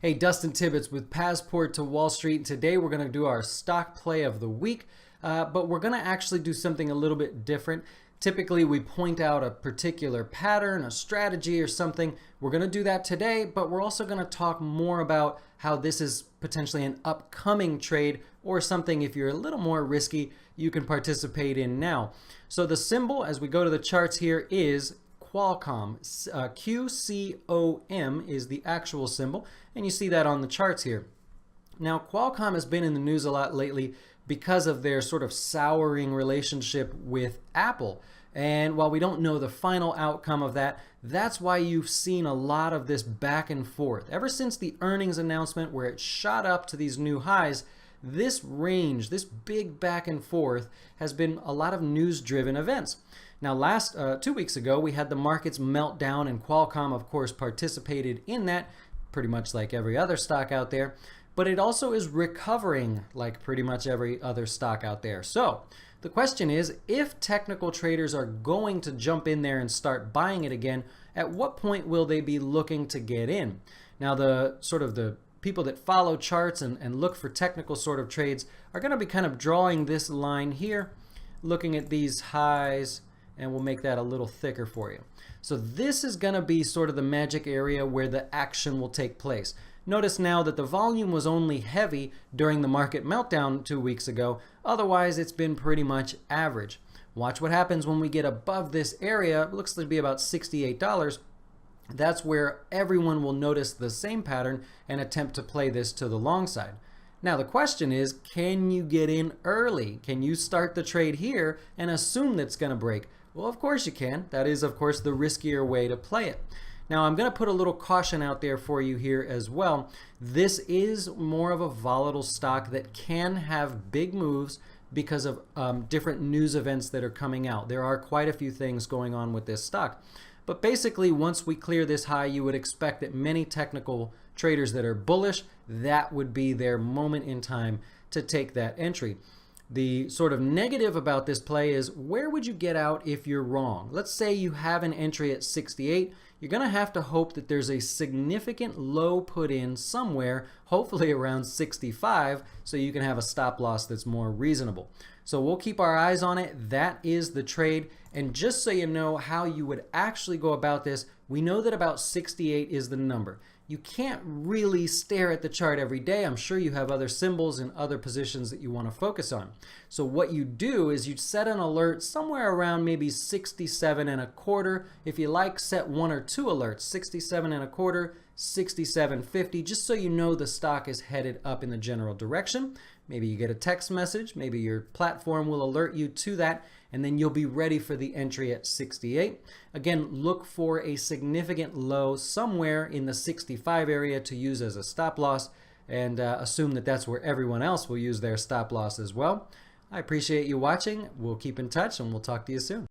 Hey, Dustin Tibbetts with Passport to Wall Street. Today we're going to do our stock play of the week, but we're going to actually do something a little bit different. Typically, we point out a particular pattern, a strategy, or something. We're going to do that today, but we're also going to talk more about how this is potentially an upcoming trade or something, if you're a little more risky, you can participate in now. So the symbol, as we go to the charts here, is Qualcomm. QCOM is the actual symbol, and you see that on the charts here. Now, Qualcomm has been in the news a lot lately because of their sort of souring relationship with Apple. And while we don't know the final outcome of that, that's why you've seen a lot of this back and forth. Ever since the earnings announcement where it shot up to these new highs, this range, this big back and forth, has been a lot of news-driven events. Now, 2 weeks ago, we had the markets melt down, and Qualcomm, of course, participated in that, pretty much like every other stock out there. But it also is recovering like pretty much every other stock out there. So the question is, if technical traders are going to jump in there and start buying it again, at what point will they be looking to get in? Now, the people that follow charts and look for technical sort of trades are going to be kind of drawing this line here, looking at these highs, and we'll make that a little thicker for you. So this is going to be sort of the magic area where the action will take place. Notice now that the volume was only heavy during the market meltdown 2 weeks ago. Otherwise, it's been pretty much average. Watch what happens when we get above this area. It looks to be about $68. That's where everyone will notice the same pattern and attempt to play this to the long side. Now the question is, can you get in early? Can you start the trade here and assume that it's going to break? Well, of course you can. That is, of course, the riskier way to play it. Now, I'm going to put a little caution out there for you here as well. This is more of a volatile stock that can have big moves because of different news events that are coming out. There are quite a few things going on with this stock. But basically, once we clear this high, you would expect that many technical traders that are bullish, that would be their moment in time to take that entry. The sort of negative about this play is, where would you get out if you're wrong? Let's say you have an entry at 68. You're going to have to hope that there's a significant low put in somewhere, hopefully around 65, so you can have a stop loss that's more reasonable. So we'll keep our eyes on it. That is the trade. And just so you know how you would actually go about this, we know that about 68 is the number. You can't really stare at the chart every day. I'm sure you have other symbols and other positions that you want to focus on. So what you do is you set an alert somewhere around maybe 67.25. If you like, set one or two alerts, 67.25, 67.50, just so you know the stock is headed up in the general direction. Maybe you get a text message, maybe your platform will alert you to that, and then you'll be ready for the entry at 68. Again, look for a significant low somewhere in the 65 area to use as a stop loss, and assume that that's where everyone else will use their stop loss as well. I appreciate you watching. We'll keep in touch, and we'll talk to you soon.